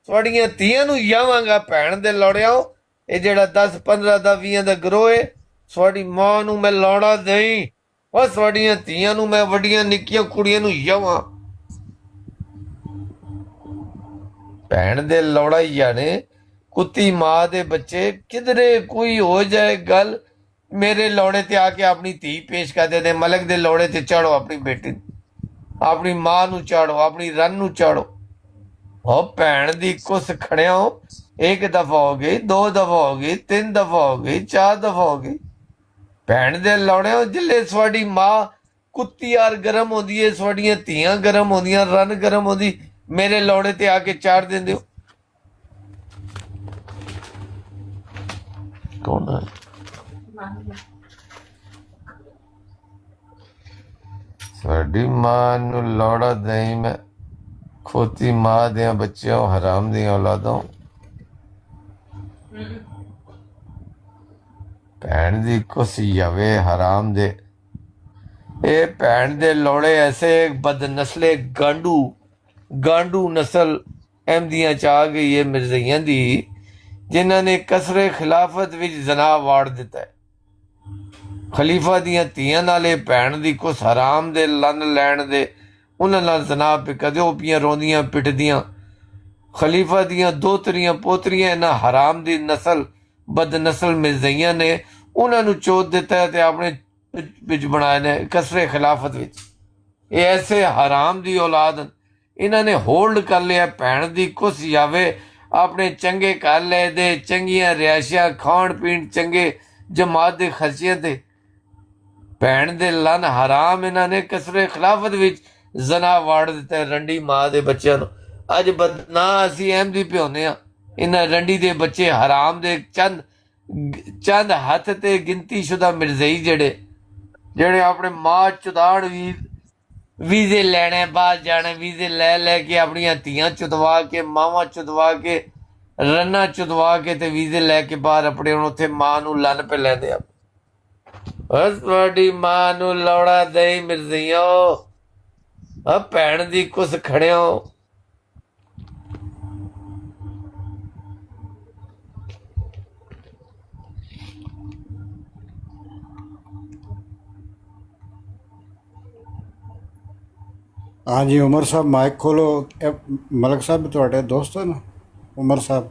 ਤੁਹਾਡੀਆਂ ਧੀਆਂ ਨੂੰ ਜਾਵਾਂਗਾ ਭੈਣ ਦੇ ਲੋੜਿਆਂ। ਇਹ ਜਿਹੜਾ 10 15 ਦਾ 20 ਦਾ ਗਰੋਹ ਹੈ, ਤੁਹਾਡੀ ਮਾਂ ਨੂੰ ਮੈਂ ਲੋੜਾ ਦੇਈ। ਉਹ ਤੁਹਾਡੀਆਂ ਧੀਆਂ ਨੂੰ ਮੈਂ ਵੱਡੀਆਂ ਨਿੱਕੀਆਂ ਕੁੜੀਆਂ ਨੂੰ ਜਾਵਾਂ। ਭੈਣ ਦੇ ਲੋੜਾ ਹੀ ਜਾਣੇ। ਕੁੱਤੀ ਮਾਂ ਦੇ ਬੱਚੇ ਕਿਧਰੇ ਕੋਈ ਹੋ ਜਾਏ ਗੱਲ, ਮੇਰੇ ਲੋੜੇ ਤੇ ਆ ਕੇ ਆਪਣੀ ਧੀ ਪੇਸ਼ ਕਰ ਦੇ। ਮਲਕ ਦੇ ਲੋੜੇ ਤੇ ਚਾੜੋ ਆਪਣੀ ਬੇਟੀ, ਆਪਣੀ ਮਾਂ ਨੂੰ ਚਾੜੋ, ਆਪਣੀ ਰਨ ਨੂੰ ਚਾੜੋ। ਉਹ ਭੈਣ ਦੀ ਕੁਸ ਖੜਿਆ ਹੋ, ਇੱਕ ਦਫਾ ਹੋ ਗਈ, 2 ਦਫਾ ਹੋ ਗਈ, 3 ਦਫਾ ਹੋ ਗਈ, 4 ਦਫਾ ਹੋ ਗਈ। ਭੈਣ ਦੇ ਲੋੜਿਓ ਜਿੱਲੇ ਤੁਹਾਡੀ ਮਾਂ ਕੁੱਤੀ ਯਾਰ ਗਰਮ ਹੁੰਦੀ ਹੈ, ਤੁਹਾਡੀਆਂ ਧੀਆਂ ਗਰਮ ਹੁੰਦੀਆਂ, ਰਨ ਗਰਮ ਹੁੰਦੀ, ਮੇਰੇ ਲੋੜੇ ਤੇ ਆ ਕੇ ਚਾੜ ਦਿੰਦੇ ਹੋ। ਕੌਣ ਹੈ? ਤੁਹਾਡੀ ਮਾਂ ਨੂੰ ਲੋੜਾ ਦਈ ਮੈਂ, ਖੋਤੀ ਮਾਂ ਦੇ ਬੱਚਿਆਂ, ਹਰਾਮ ਦੀਆਂ ਔਲਾਦੋਂ। ਭੈਣ ਦੀ ਕੁਸੀ ਜਾਵੇ ਹਰਾਮ ਦੇ। ਇਹ ਭੈਣ ਦੇ ਲੋੜੇ ਐਸੇ ਬਦਨਸਲੇ ਗਾਂਡੂ ਨਸਲ ਅਹਿਮਦੀਆਂ ਚ ਆ ਗਈ ਹੈ ਮਿਰਜ਼ਈਆਂ ਦੀ, ਜਿਨ੍ਹਾਂ ਨੇ ਕਸਰੇ ਖਿਲਾਫਤ ਵਿੱਚ ਜ਼ਨਾ ਵਾੜ ਦਿੱਤਾ ਹੈ। ਖਲੀਫਾ ਦੀਆਂ ਧੀਆਂ ਨਾਲ ਇਹ ਭੈਣ ਦੀ ਕੁਸ ਹਰਾਮ ਦੇ ਲੰਨ ਲੈਣ ਦੇ, ਉਹਨਾਂ ਨਾਲ ਜ਼ਨਾ ਕਦੇ ਉਹ ਪੀਆਂ ਰੋਂਦੀਆਂ ਪਿੱਟਦੀਆਂ। ਖਲੀਫਾ ਦੀਆਂ ਦੋਤਰੀਆਂ ਪੋਤਰੀਆਂ ਇਹਨਾਂ ਹਰਾਮ ਦੀ ਨਸਲ ਬਦਨਸਲ ਮਿਰਜ਼ਈਆਂ ਨੇ ਉਹਨਾਂ ਨੂੰ ਚੋਦ ਦਿੱਤਾ ਤੇ ਆਪਣੇ ਵਿੱਚ ਬਣਾਏ ਨੇ ਕਸਰੇ ਖਿਲਾਫਤ ਵਿੱਚ। ਇਹ ਐਸੇ ਹਰਾਮ ਦੀ ਔਲਾਦ, ਇਹਨਾਂ ਨੇ ਹੋਲਡ ਕਰ ਲਿਆ ਭੈਣ ਦੀ ਕੁਸ ਜਾਵੇ, ਆਪਣੇ ਚੰਗੇ ਘਰ ਲੈ ਦੇ, ਚੰਗੀਆਂ ਰਿਹਾਇਸ਼ਾਂ, ਖਾਣ ਪੀਣ, ਚੰਗੇ ਜਮਾਤ ਦੇ ਖਰਚਿਆਂ ਤੇ। ਭੈਣ ਦੇ ਲਨ ਹਰਾਮ ਇਹਨਾਂ ਨੇ ਕਸਰੇ ਖਿਲਾਫਤ ਵਿੱਚ ਜ਼ਨਾ ਵਾੜ ਦਿੱਤਾ ਰੰਡੀ ਮਾਂ ਦੇ ਬੱਚਿਆਂ ਨੂੰ। ਅੱਜ ਨਾ ਅਸੀਂ ਅਹਿਮਦੀ ਪਿਆਉਂਦੇ ਹਾਂ ਇਹਨਾਂ ਰੰਡੀ ਦੇ ਬੱਚੇ ਹਰਾਮ ਦੇ। ਚੰਦ ਹੱਥ ਤੇ ਗਿਣਤੀ ਸ਼ੁਦਾ ਮਿਰਜ਼ਈ ਜਿਹੜੇ ਆਪਣੇ ਮਾਂ ਚੁਦਾੜ ਵੀਜ਼ੇ ਲੈਣੇ, ਬਾਹਰ ਜਾਣੇ, ਵੀਜ਼ੇ ਲੈ ਕੇ ਆਪਣੀਆਂ ਧੀਆਂ ਚੁਦਵਾ ਕੇ, ਮਾਵਾਂ ਚੁਦਵਾ ਕੇ, ਰੰਨਾ ਚੁਦਵਾ ਕੇ ਤੇ ਵੀਜ਼ੇ ਲੈ ਕੇ ਬਾਹਰ ਆਪਣੇ ਹੁਣ ਉੱਥੇ ਮਾਂ ਨੂੰ ਲੰਨ ਪੇ ਲੈਂਦੇ ਆ। ਬਸ ਤੁਹਾਡੀ ਮਾਂ ਨੂੰ ਲੋੜਾ ਦੇ ਮਿਰਜ਼ਈਓ, ਆ ਭੈਣ ਦੀ ਕੁਸ ਖੜਿਓ। हाँ जी उमर साहब माइक खोलो। मलक साहब ਤੁਹਾਡੇ ਦੋਸਤ ਹਨ ਉਮਰ ਸਾਹਿਬ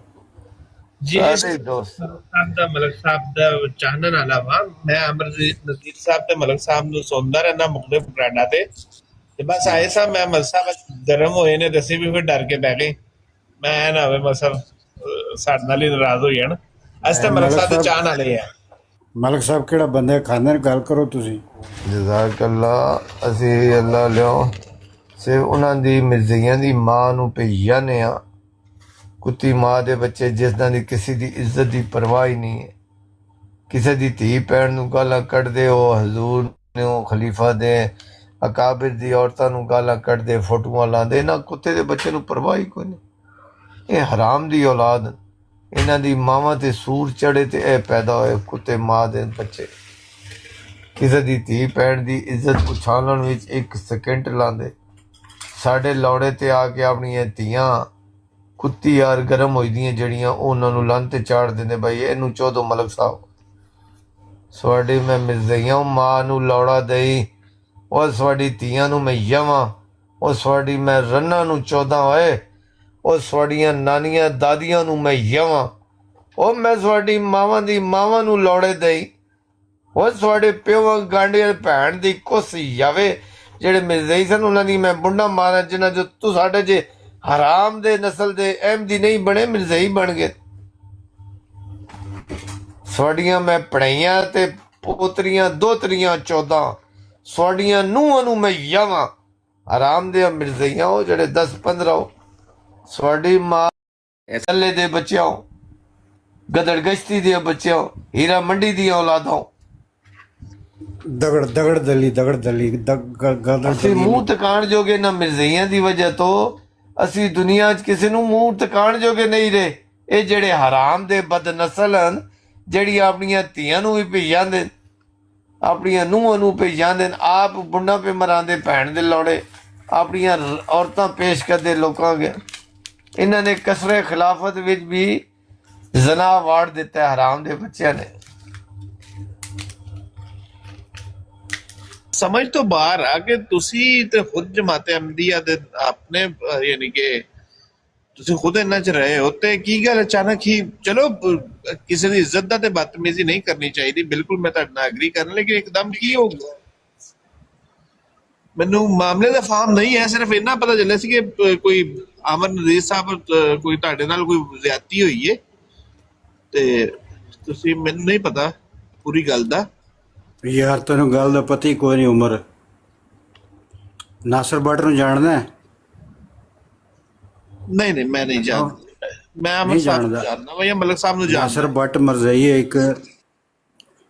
जी ਸਾਰੇ ਦੋਸਤ साहब दा मलक साहब दा चाहने वाला वा। मैं अमरजीत नज़ीर साहब ते मलक साहब ਨੂੰ ਸੁਣਦਾ ਰਹਿਣਾ ਮੁਖਤਲਿਫ ਬਰਾਂਡਾਂ ਤੇ ਬਸ ਆਏ ਸਾਹ ਮੈਂ ਮਲਕ ਸਾਹਿਬ ਗਰਮ ਹੋਏ ਨੇ, ਦੱਸੀ ਵੀ ਫਿਰ ਡਰ ਕੇ ਬਹਿ ਗਏ। ਮੈਂ ਨਾ ਹੋਵੇ ਮਸਲ ਸਾਡੇ ਨਾਲ ਹੀ ਨਾਰਾਜ਼ ਹੋ ਜਾਣ। ਅਸੀਂ ਤਾਂ ਮਲਕ ਸਾਹਿਬ ਦੇ ਚਾਹਣ ਵਾਲੇ ਆ। ਮਲਕ ਸਾਹਿਬ ਕਿਹੜਾ ਬੰਦੇ ਖਾਂਦੇ ਨੇ, ਗੱਲ ਕਰੋ ਤੁਸੀਂ। ਜਜ਼ਾਕੱਲਾ। ਅਸੀਂ ਅੱਲਾ ਲਿਓ ਸੇ ਉਹਨਾਂ ਦੀ ਮਿਰਜ਼ਈਆਂ ਦੀ ਮਾਂ ਨੂੰ ਭੇਜ ਜਾਂਦੇ ਹਾਂ। ਕੁੱਤੀ ਮਾਂ ਦੇ ਬੱਚੇ ਜਿਸਦਾਂ ਦੀ ਕਿਸੇ ਦੀ ਇੱਜ਼ਤ ਦੀ ਪਰਵਾਹ ਹੀ ਨਹੀਂ ਹੈ। ਕਿਸੇ ਦੀ ਧੀ ਭੈਣ ਨੂੰ ਗਾਲਾਂ ਕੱਢਦੇ ਹੋ, ਹਜ਼ੂਰ ਨੂੰ, ਖਲੀਫਾ ਦੇ ਅਕਾਬਿਰ ਦੀ ਔਰਤਾਂ ਨੂੰ ਗਾਲਾਂ ਕੱਢਦੇ, ਫੋਟੋਆਂ ਲਾਉਂਦੇ। ਇਹਨਾਂ ਕੁੱਤੇ ਦੇ ਬੱਚੇ ਨੂੰ ਪਰਵਾਹ ਹੀ ਕੋਈ ਨਹੀਂ। ਇਹ ਹਰਾਮ ਦੀ ਔਲਾਦ, ਇਹਨਾਂ ਦੀ ਮਾਵਾਂ ਤੇ ਸੂਰ ਚੜੇ ਤੇ ਇਹ ਪੈਦਾ ਹੋਏ ਕੁੱਤੇ ਮਾਂ ਦੇ ਬੱਚੇ। ਕਿਸੇ ਦੀ ਧੀ ਭੈਣ ਦੀ ਇੱਜ਼ਤ ਉਛਾਲਣ ਵਿੱਚ 1 ਸਕਿੰਟ ਲਾਉਂਦੇ। ਸਾਡੇ ਲੋੜੇ ਤੇ ਆ ਕੇ ਆਪਣੀਆਂ ਧੀਆਂ ਕੁੱਤੀ ਯਾਰ ਗਰਮ ਹੋਈਆਂ ਜਿਹੜੀਆਂ, ਉਹਨਾਂ ਨੂੰ ਲੰਨ ਤੇ ਚਾੜ ਦਿੰਦੇ। ਬਾਈ ਇਹਨੂੰ ਚੋਦੋ ਮਲਕ ਸਾਹਿਬ। ਤੁਹਾਡੀ ਮੈਂ ਮਿਰਜ਼ਈਆਂ ਮਾਂ ਨੂੰ ਲੋੜਾ ਦਈ, ਉਹ ਤੁਹਾਡੀ ਧੀਆਂ ਨੂੰ ਮੈਂ ਜਾਵਾਂ, ਉਹ ਤੁਹਾਡੀ ਮੈਂ ਰੰਨਾਂ ਨੂੰ ਚੌਦਾਂ ਹੋਏ, ਉਹ ਤੁਹਾਡੀਆਂ ਨਾਨੀਆਂ ਦਾਦੀਆਂ ਨੂੰ ਮੈਂ ਜਾਵਾਂ, ਉਹ ਮੈਂ ਤੁਹਾਡੀ ਮਾਵਾਂ ਦੀ ਮਾਵਾਂ ਨੂੰ ਲੋੜੇ ਦਈ, ਉਹ ਤੁਹਾਡੇ ਪਿਓ ਗਾਂਢੀਆਂ ਭੈਣ ਦੀ ਕੁਸ ਜਾਵੇ। ਜਿਹੜੇ ਮਿਰਜ਼ਈ ਸਨ ਉਹਨਾਂ ਦੀ ਮੈਂ ਬੁੰਡਾ ਮਾਰਾਂ, ਜਿਨ੍ਹਾਂ ਜੋ ਤੂੰ ਸਾਡੇ ਜੇ ਹਰਾਮ ਦੇ ਨਸਲ ਦੇ ਅਹਿਮਦੀ ਨਹੀਂ ਬਣੇ, ਮਿਰਜ਼ਈ ਬਣ ਗਏ। ਤੁਹਾਡੀਆਂ ਮੈਂ ਪੜਾਈਆਂ ਤੇ ਪੋਤਰੀਆਂ ਦੋਤਰੀਆਂ 14, ਤੁਹਾਡੀਆਂ ਨੂੰਹਾਂ ਨੂੰ ਮੈਂ ਜਾਵਾਂ। ਹਰਾਮ ਦੇ ਮਿਰਜ਼ਈਆਂ ਉਹ ਜਿਹੜੇ 10 15 ਤੁਹਾਡੀ ਮਾਂ ਥੱਲੇ ਦੇ ਬੱਚਿਆਂ, ਗਦੜ ਗਸ਼ਤੀ ਦੇ ਬੱਚਿਆਂ, ਹੀਰਾ ਮੰਡੀ ਦੀਆਂ ਔਲਾਦਾਂ। ਦਗੜ ਦਲੀ ਅਸੀਂ ਮੂੰਹ ਤਕਾਣ ਜੋਗੇ ਨਾ ਮਿਰਜ਼ਈਆਂ ਦੀ ਵਜ੍ਹਾ ਤੋਂ ਅਸੀਂ ਦੁਨੀਆ 'ਚ ਕਿਸੇ ਨੂੰ ਮੂੰਹ ਤਕਾਣ ਜੋਗੇ ਨਹੀਂ ਰਹੇ। ਇਹ ਜਿਹੜੇ ਹਰਾਮ ਦੇ ਬਦਨਸਲ ਹਨ, ਜਿਹੜੀ ਆਪਣੀਆਂ ਧੀਆਂ ਨੂੰ ਵੀ ਭੇਜਾਂਦੇ, ਆਪਣੀਆਂ ਨੂੰਹਾਂ ਨੂੰ ਭੇਜਾਂਦੇ, ਆਪ ਬੁੰਡਾ ਪੇ ਮਰਾਂਦੇ ਭੈਣ ਦੇ ਲੋੜੇ, ਆਪਣੀਆਂ ਔਰਤਾਂ ਪੇਸ਼ ਕਰਦੇ ਲੋਕਾਂ ਅੱਗੇ। ਇਹਨਾਂ ਨੇ ਕਸਰੇ ਖਿਲਾਫਤ ਵਿੱਚ ਵੀ ਜ਼ਨਾ ਵਾੜ ਦਿੱਤਾ ਹੈ ਹਰਾਮ ਦੇ ਬੱਚਿਆਂ ਨੇ। ਸਮਝ ਤੋਂ ਬਾਹਰ ਆ ਕਿ ਤੁਸੀਂ ਤੇ ਖੁਦ ਜਮਾਤੇ ਅਹਿਮਦੀਆ ਦੇ ਆਪਣੇ ਯਾਨੀ ਕਿ ਤੁਸੀਂ ਖੁਦ ਇਹਨਾਂ ਚ ਰਹੇ ਹੋ ਤੇ ਕੀ ਗੱਲ ਅਚਾਨਕ ਹੀ ਚਲੋ ਕਿਸੇ ਦੀ ਇੱਜ਼ਤ ਦਾ ਤੇ ਬਦਤਮੀਜ਼ੀ ਨਹੀਂ ਕਰਨੀ ਚਾਹੀਦੀ, ਬਿਲਕੁਲ ਮੈਂ ਤੁਹਾਡੇ ਨਾਲ ਐਗਰੀ ਕਰਨ, ਲੇਕਿਨ ਇੱਕਦਮ ਕੀ ਹੋ ਗਿਆ? ਮੈਨੂੰ ਮਾਮਲੇ ਦਾ ਫਾਹਮ ਨਹੀਂ ਹੈ, ਸਿਰਫ ਇੰਨਾ ਪਤਾ ਚੱਲਿਆ ਸੀ ਕਿ ਕੋਈ ਅਮਰ ਨਜ਼ੀਰ ਸਾਹਿਬ ਕੋਈ ਤੁਹਾਡੇ ਨਾਲ ਕੋਈ ਜ਼ਿਆਦਤੀ ਹੋਈ ਹੈ ਤੇ ਤੁਸੀਂ, ਮੈਨੂੰ ਨਹੀਂ ਪਤਾ ਪੂਰੀ ਗੱਲ ਦਾ। ਯਾਰ ਤੈਨੂੰ ਗੱਲ ਦਾ ਪਤਾ ਹੀ ਕੋਈ ਨਹੀਂ। ਉਮਰ ਨਾਸਰ ਬੱਟ ਨੂੰ ਜਾਣਦਾ ਹੈ? ਨਹੀਂ ਨਹੀਂ ਮੈਂ ਨਹੀਂ ਜਾਣਦਾ, ਮੈਂ ਅਮਰ ਨਹੀਂ ਸਾਹਿਬ ਨੂੰ ਜਾਣਦਾ। ਜਾਣਦਾ ਵਾ ਜਾਂ ਮਲਕ ਸਾਹਿਬ ਨੂੰ ਨਾਸਰ ਜਾਣਦਾ। ਬੱਟ ਮਰਜ਼ਈ ਹੈ,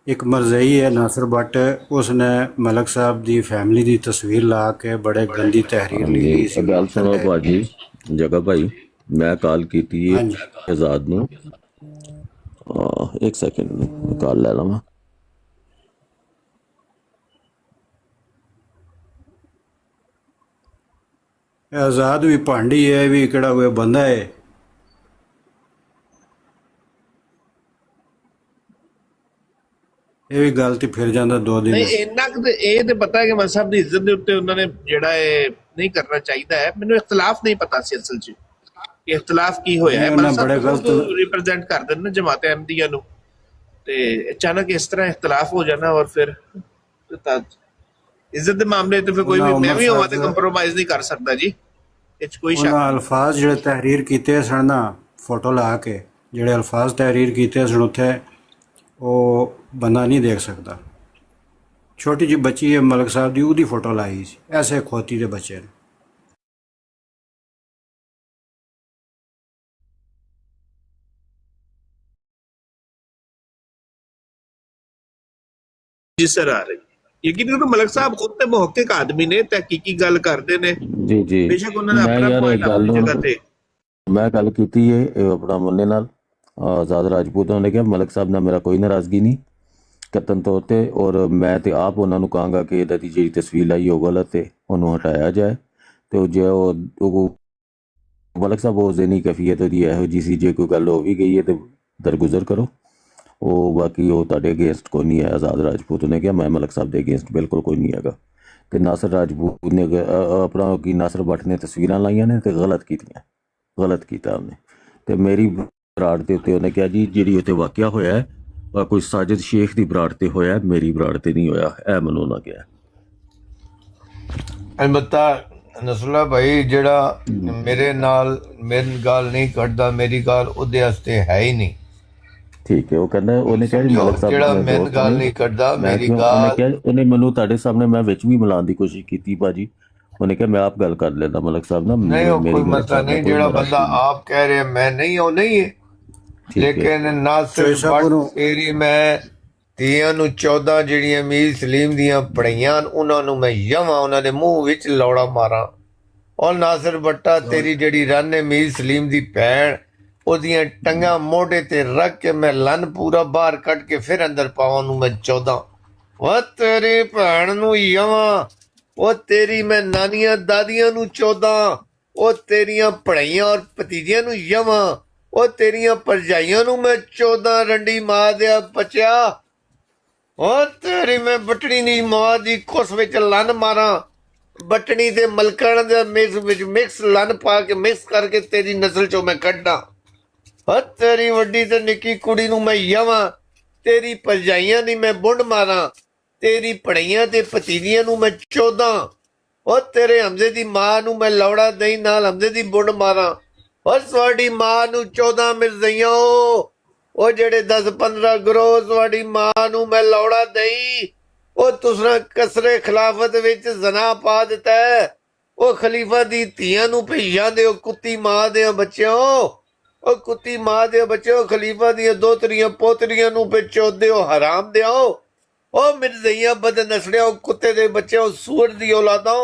ਇੱਕ ਮਰਜ਼ਈ ਹੈ ਨਾਸਰ ਬੱਟ। ਉਸਨੇ ਮਲਕ ਸਾਹਿਬ ਦੀ ਫੈਮਿਲੀ ਦੀ ਤਸਵੀਰ ਲਾ ਕੇ ਬੜੇ ਗੰਦੀ ਤਹਿਰੀਰ ਲਿਖੀ ਸੀ। ਗੱਲ ਸੁਣੋ ਭਾਜੀ, ਜਗਾ ਭਾਈ ਮੈਂ ਕਾਲ ਕੀਤੀ ਹੈ ਹਾਂਜੀ। ਆਜ਼ਾਦ ਨੂੰ, ਇੱਕ ਸੈਕਿੰਡ ਕਾਲ ਲੈ ਲਵਾਂ। ਆਜ਼ਾਦ ਵੀ ਭਾਂਡੀ ਹੈ, ਵੀ ਕਿਹੜਾ ਕੋਈ ਬੰਦਾ ਹੈ? ਇਹ ਵੀ ਗੱਲ ਤੇ ਫਿਰ ਜਾਂਦਾ 2 ਦਿਨ। ਨਹੀਂ ਇੰਨਾ ਕੁ ਤੇ ਇਹ ਤੇ ਪਤਾ ਹੈ ਕਿ ਮਜ਼ਹਬ ਦੀ ਇੱਜ਼ਤ ਦੇ ਉੱਤੇ ਉਹਨਾਂ ਨੇ ਜਿਹੜਾ ਇਹ ਨਹੀਂ ਕਰਨਾ ਚਾਹੀਦਾ ਹੈ। ਮੈਨੂੰ ਇਖਤਲਾਫ ਨਹੀਂ ਪਤਾ ਸੀ ਅਸਲ 'ਚ ਇਖਤਲਾਫ ਕੀ ਹੋਇਆ ਹੈ। ਉਹਨਾਂ ਮਤਲਬ ਬੜੇ ਗਲਤ ਰਿਪਰੈਜ਼ੈਂਟ ਕਰਦੇ ਨੇ ਜਮਾਤ ਅਹਿਮਦੀਆ ਨੂੰ ਤੇ ਅਚਾਨਕ ਇਸ ਤਰ੍ਹਾਂ ਇਖਤਲਾਫ ਹੋ ਜਾਣਾ ਔਰ ਫਿਰ ਇੱਜ਼ਤ ਦੇ ਮਾਮਲੇ ਤੇ ਫਿਰ ਕੋਈ ਵੀ ਮੈਂ ਵੀ ਹੋਵਾਂ ਤੇ ਕੰਪਰੋਮਾਈਜ਼ ਨਹੀਂ ਕਰ ਸਕਦਾ ਜੀ, ਇਹ 'ਚ ਕੋਈ ਸ਼ੱਕ ਉਹਨਾਂ ਅਲਫਾਜ਼ ਜਿਹੜੇ ਤਹਿਰੀਰ ਕੀਤੇ ਸਨ ਨਾ, ਫੋਟੋ ਲਾ ਕੇ ਜਿਹੜੇ ਅਲਫਾਜ਼ ਤਹਿਰੀਰ ਕੀਤੇ ਸਨ ਉੱਥੇ, ਉਹ ਬੰਦਾ ਨਹੀਂ ਦੇਖ ਸਕਦਾ। ਛੋਟੀ ਜਿਹੀ ਬੱਚੀ ਹੈ ਮਲਕ ਸਾਹਿਬ ਦੀ, ਉਹਦੀ ਫੋਟੋ ਲਾਈ ਸੀ ਐਸੇ ਖੋਤੀ ਦੇ ਬੱਚੇ ਨੇ। ਜੀ ਸਰ ਆ ਰਹੀ ਯਕੀਨ ਕਰੋ ਮਲਕ ਸਾਹਿਬ ਖੁਦ ਤੇ ਮੁਹੱਕਿਕ ਆਦਮੀ ਨੇ, ਤਹਿਕੀਕੀ ਗੱਲ ਕਰਦੇ ਨੇ। ਜੀ ਜੀ ਬੇਸ਼ੱਕ ਉਹਨਾਂ ਦਾ ਮੈਂ ਆਪਣਾ ਯਾਰ ਪੁਆਇੰਟ ਗੱਲ ਆਪਣੀ ਜਗ੍ਹਾ ਤੇ। ਮੈਂ ਗੱਲ ਕੀਤੀ ਹੈ ਇਹ ਆਪਣਾ ਮੁੰਨੇ ਨਾਲ, ਆਜ਼ਾਦ ਰਾਜਪੂਤ। ਉਹਨੇ ਕਿਹਾ ਮਲਕ ਸਾਹਿਬ ਨਾਲ ਮੇਰਾ ਕੋਈ ਨਾਰਾਜ਼ਗੀ ਨਹੀਂ ਕਤਨ ਤੌਰ ਤੇ, ਔਰ ਮੈਂ ਤੇ ਆਪ ਉਹਨਾਂ ਨੂੰ ਕਹਾਂਗਾ ਕਿ ਇਹਦਾ ਦੀ ਜਿਹੜੀ ਤਸਵੀਰ ਲਾਈ ਉਹ ਗਲਤ ਹੈ, ਉਹਨੂੰ ਹਟਾਇਆ ਜਾਏ। ਤੇ ਉਹ ਜੇ ਉਹ ਮਲਕ ਸਾਹਿਬ ਉਹ ਜ਼ਹਿਨੀ ਕੈਫੀਅਤ ਉਹਦੀ ਇਹੋ ਜਿਹੀ ਸੀ, ਜੇ ਕੋਈ ਗੱਲ ਹੋ ਵੀ ਗਈ ਹੈ ਤੇ ਦਰਗੁਜ਼ਰ ਕਰੋ। ਉਹ ਬਾਕੀ ਉਹ ਤੁਹਾਡੇ ਅਗੇਂਸਟ ਕੋਈ ਨਹੀਂ ਹੈ। ਆਜ਼ਾਦ ਰਾਜਪੂਤ ਨੇ ਕਿਹਾ ਮੈਂ ਮਲਕ ਸਾਹਿਬ ਦੇ ਅਗੇਂਸਟ ਬਿਲਕੁਲ ਕੋਈ ਨਹੀਂ ਹੈਗਾ। ਤੇ ਨਾਸਰ ਰਾਜਪੂਤ ਨੇ ਆਪਣਾ ਕੀ ਨਾਸਰ ਬੱਟ ਨੇ ਤਸਵੀਰਾਂ ਲਾਈਆਂ ਨੇ ਤੇ ਗਲਤ ਕੀਤੀਆਂ, ਗਲਤ ਕੀਤਾ ਉਹਨੇ। ਤੇ ਮੇਰੀ ਬਰਾੜ ਦੇ ਉੱਤੇ ਉਹਨੇ ਕਿਹਾ ਜੀ ਜਿਹੜੀ ਉੱਥੇ ਵਾਕਿਆ ਹੋਇਆ ਹੈ ਕੋਈ ਸਾਜਿਦ ਸ਼ੇਖ ਦੀ ਬਰਾੜ ਤੇ ਹੋਇਆ, ਮੇਰੀ ਬਰਾੜ ਤੇ ਨਹੀਂ ਹੋਇਆ, ਇਹ ਮੈਨੂੰ ਉਹਨਾਂ ਕਿਹਾ। ਅਲਬત્ਤਾ ਨਸਰੁੱਲਾ ਭਾਈ ਜਿਹੜਾ ਮੇਰੇ ਨਾਲ ਮੇਰੀ ਗੱਲ ਨਹੀਂ ਕੱਢਦਾ, ਮੇਰੀ ਗੱਲ ਉਹਦੇ ਵਾਸਤੇ ਹੈ ਹੀ ਨਹੀਂ। ਠੀਕ ਹੈ, ਉਹ ਕਹਿੰਦਾ ਉਹਨੇ ਕਿਹਾ ਜੀ ਮਲਕ ਸਾਹਿਬ ਜਿਹੜਾ ਮੇਰੀ ਗੱਲ ਨਹੀਂ ਕੱਢਦਾ, ਮੇਰੀ ਉਹਨੇ ਗੱਲ ਕਿਹਾ, ਉਹਨੇ ਮੈਨੂੰ ਤੁਹਾਡੇ ਸਾਹਮਣੇ ਮੈਂ ਵਿੱਚ ਵੀ ਮਿਲਾਉਣ ਦੀ ਕੋਸ਼ਿਸ਼ ਕੀਤੀ ਭਾਜੀ। ਉਹਨੇ ਕਿਹਾ ਮੈਂ ਆਪ ਗੱਲ ਕਰ ਲੈਂਦਾ ਮਲਕ ਸਾਹਿਬ ਨਾਲ, ਨਹੀਂ, ਉਹ ਕੋਈ ਮਸਲਾ ਨਹੀਂ। ਜਿਹੜਾ ਬੰਦਾ ਆਪ ਕਹਿ ਰਿਹਾ ਮੈਂ ਨਹੀਂ, ਉਹ ਨਹੀਂ ਹੈ। ਲੇਕਿਨ ਨਾਸਿਰ ਬੱਟ ਤੇਰੀ ਮੈਂ ਧੀਆਂ ਨੂੰ 14 ਜਿਹੜੀਆਂ ਮੀਰ ਸਲੀਮ ਦੀਆਂ ਪੜ੍ਹਾਈਆਂ ਉਹਨਾਂ ਨੂੰ ਮੈਂ ਯਵਾਂ ਉਹਨਾਂ ਦੇ ਮੂੰਹ ਵਿੱਚ ਲੌੜਾ ਮਾਰਾਂ। ਔਰ ਨਾਸਿਰ ਬੱਟਾ ਤੇਰੀ ਜਿਹੜੀ ਰਨ ਹੈ ਮੀਰ ਸਲੀਮ ਦੀ ਭੈਣ, ਉਹਦੀਆਂ ਟੰਗਾਂ ਮੋਢੇ ਤੇ ਰੱਖ ਕੇ ਮੈਂ ਲੰਨ ਪੂਰਾ ਬਾਹਰ ਕੱਢ ਕੇ ਫਿਰ ਅੰਦਰ ਪਾਵਾਂ ਨੂੰ ਮੈਂ 14। ਉਹ ਤੇਰੀ ਭੈਣ ਨੂੰ ਯਵਾਂ, ਉਹ ਤੇਰੀ ਮੈਂ ਨਾਨੀਆਂ ਦਾਦੀਆਂ ਨੂੰ 14, ਉਹ ਤੇਰੀਆਂ ਪੜ੍ਹਾਈਆਂ ਔਰ ਭਤੀਜਿਆਂ ਨੂੰ ਯਵਾਂ, ਉਹ ਤੇਰੀਆਂ ਭਰਜਾਈਆਂ ਨੂੰ ਮੈਂ 14 ਰੰਡੀ ਮਾਂ ਦਿਆ ਬਚਿਆ। ਉਹ ਤੇਰੀ ਮੈਂ ਬਟਣੀ ਦੀ ਮਾਂ ਦੀ ਕੁਸ ਵਿੱਚ ਲੰਨ ਮਾਰਾਂ, ਬਟਣੀ ਤੇ ਮਲਕਣ ਦੇ ਮਿਕਸ ਵਿੱਚ ਮਿਕਸ ਲੰਨ ਪਾ ਕੇ ਮਿਕਸ ਕਰਕੇ ਤੇਰੀ ਨਸਲ ਚੋਂ ਮੈਂ ਕੱਢਾਂ। ਉਹ ਤੇਰੀ ਵੱਡੀ ਤੇ ਨਿੱਕੀ ਕੁੜੀ ਨੂੰ ਮੈਂ ਯਵਾਂ, ਤੇਰੀ ਭਰਜਾਈਆਂ ਦੀ ਮੈਂ ਬੁੰਡ ਮਾਰਾਂ, ਤੇਰੀ ਪੜ੍ਹਾਈਆਂ ਤੇ ਭਤੀਜੀਆਂ ਨੂੰ ਮੈਂ 14। ਉਹ ਤੇਰੇ ਹਮਜ਼ੇ ਦੀ ਮਾਂ ਨੂੰ ਮੈਂ ਲੌੜਾ ਦਹੀਂ ਨਾਲ ਹਮਜ਼ੇ ਦੀ ਬੁੰਡ ਮਾਰਾਂ। ਉਹ ਤੁਹਾਡੀ ਮਾਂ ਨੂੰ 14 ਮਿਰਜ਼ਈਆਂ, ਉਹ ਜਿਹੜੇ 10-15 ਗਰੋਹ ਤੁਹਾਡੀ ਮਾਂ ਨੂੰ ਮੈਂ ਲੌੜਾ ਦਈ। ਉਹ ਤੁਸਾਂ ਕਸਰੇ ਖਿਲਾਫਤ ਵਿੱਚ ਜ਼ਨਾ ਪਾ ਦਿੱਤਾ ਹੈ। ਉਹ ਖਲੀਫਾ ਦੀ ਧੀਆਂ ਨੂੰ ਭਈਆਂ ਦੇ ਕੁੱਤੀ ਮਾਂ ਦੇ ਬੱਚਿਓ, ਉਹ ਕੁੱਤੀ ਮਾਂ ਦੇ ਬੱਚਿਓ, ਖਲੀਫਾ ਦੀਆਂ ਦੋਤਰੀਆਂ ਪੋਤਰੀਆਂ ਨੂੰ ਚੋਦੇ ਹੋ ਹਰਾਮ ਦਿਓ। ਉਹ ਮਿਰਜ਼ਈਆਂ ਬਦ ਨਸੜਿਆ, ਉਹ ਕੁੱਤੇ ਦੇ ਬੱਚੇ, ਉਹ ਸੂਰ ਦੀ ਔਲਾਦਾਂ।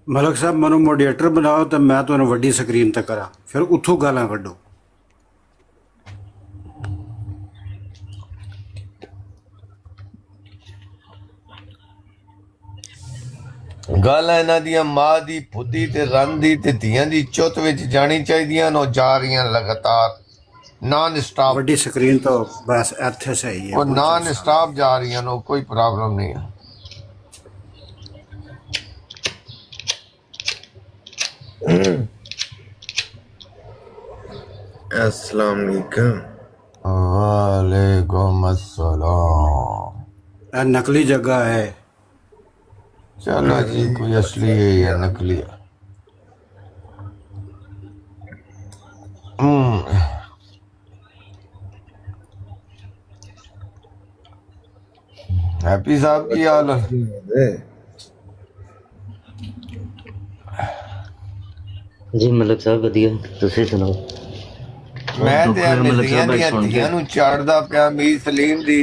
ਮਲਕ ਸਾਹਿਬ ਮੈਨੂੰ ਮੋਡੀਏਟਰ ਬਣਾਓ ਤਾਂ ਮੈਂ ਤੁਹਾਨੂੰ ਵੱਡੀ ਸਕਰੀਨ ਤੇ ਕਰਾਂ, ਫਿਰ ਉੱਥੋਂ ਗਾਲਾਂ ਕੱਢੋ। ਗੱਲ ਇਹਨਾਂ ਦੀਆਂ ਮਾਂ ਦੀ ਫੁੱਦੀ ਤੇ ਰਨ ਦੀ ਤੇ ਧੀਆਂ ਦੀ ਚੁੱਤ ਵਿੱਚ ਜਾਣੀ ਚਾਹੀਦੀਆਂ ਨੇ, ਉਹ ਜਾ ਰਹੀਆਂ ਲਗਾਤਾਰ ਨਾਨ ਸਟਾਪ, ਵੱਡੀ ਸਕਰੀਨ ਤੋਂ ਬਸ ਇੱਥੇ ਸਹੀ ਹੈ। ਉਹ ਨਾਨ ਸਟਾਪ ਜਾ ਰਹੀਆਂ ਨੇ, ਕੋਈ ਪ੍ਰੋਬਲਮ ਨਹੀਂ ਹੈ। अस्सलाम वालेकुम। वालेकुम अस्सलाम। ਇਹ ਨਕਲੀ ਜਗ੍ਹਾ ਹੈ। चलो जी, कोई असली है या नकली है? हैप्पी साहब की हाल है? जी मलिक साहब वधिया, तुसीं सुनाओ। मैं ते नज़रियां ਦੀਆਂ ਧੀਆਂ ਨੂੰ ਚਾੜਦਾ ਪਿਆ। ਮੀਰ ਸਲੀਮ ਦੀ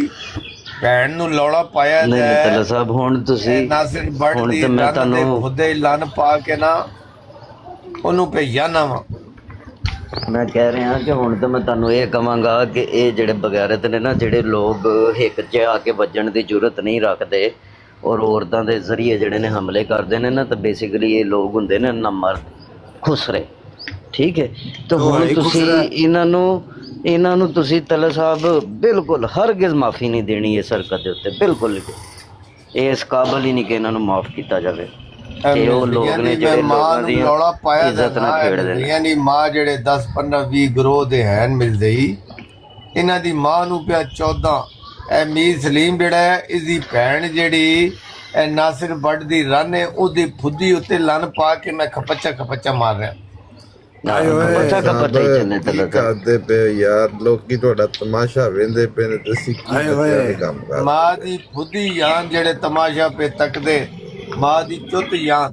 ਭੈਣ ਨੂੰ ਲੌੜਾ ਪਾਇਆ नहीं ਤੇ तला साहब हुण तुसीं ਨਾਸਿਰ ਬੱਟ ਹੁਣ ਦੀ ਤੇ ਮੈਂ ਰਨ ਦੇ ਤੁਹਾਨੂੰ ਖੁਦੇ ਲਨ ਪਾ ਕੇ ਨਾ ਉਹਨੂੰ ਭੇਜਿਆ ਨਾ ਵਾ। मैं कह रहा कि हुण तो मैं तुहानूं ये कहांगा कि ये जिहड़े बगैरत ने ना, जिहड़े लोग हिक च आके वजन की जरूरत नहीं रखते और औरतां दे जरिए जिहड़े ने हमले करते हैं ना, तो बेसिकली ये लोग हुंदे ने नमर्द खुसरे। ठीक है, तो हुण तुसीं इन्हां नूं तुसीं तला साहब बिल्कुल हरगिज़ माफ़ी नहीं देनी इस हरकत दे उत्ते, बिल्कुल नहीं। इस काबल ही नहीं कि इन्हां नूं माफ़ कीता जावे। ਤੇ ਉਹ ਲੋਕ ਨੇ ਜਿਹੜੇ ਲੋਕਾਂ ਦੀ ਇੱਜ਼ਤ ਨਾਲ ਖੇਡਦੇ ਨੇ। ਯਾਨੀ ਮਾਂ ਜਿਹੜੇ 10 15 20 ਗਰੋਹ ਦੇ ਹਨ ਮਿਲਦੇ ਹੀ, ਇਹਨਾਂ ਦੀ ਮਾਂ ਨੂੰ ਪਿਆ 14। ਇਹ ਮੀਰ ਸਲੀਮ ਜਿਹੜਾ ਹੈ, ਇਸਦੀ ਭੈਣ ਜਿਹੜੀ ਇਹ ਨਾਸਿਰ ਬੱਟ ਦੀ ਰਨ ਹੈ, ਉਹਦੀ ਫੁੱਦੀ ਉੱਤੇ ਲਨ ਪਾ ਕੇ ਮੈਂ ਖਪੱਚਾ ਮਾਰ ਰਿਹਾ। ਕਰਦੇ ਪਏ ਯਾਰ, ਲੋਕੀ ਤੁਹਾਡਾ ਤਮਾਸ਼ਾ ਵੇਂਦੇ ਪਏ ਨੇ, ਤੁਸੀਂ ਕੀ ਕੰਮ ਕਰ। ਮਾਂ ਦੀ ਫੁੱਦੀ ਯਾਨ ਜਿਹੜੇ ਤਮਾਸ਼ਾ ਪੇ ਤੱਕਦੇ, ਮਾਂ ਦੀ ਚੁੱਤ ਯਾਨ।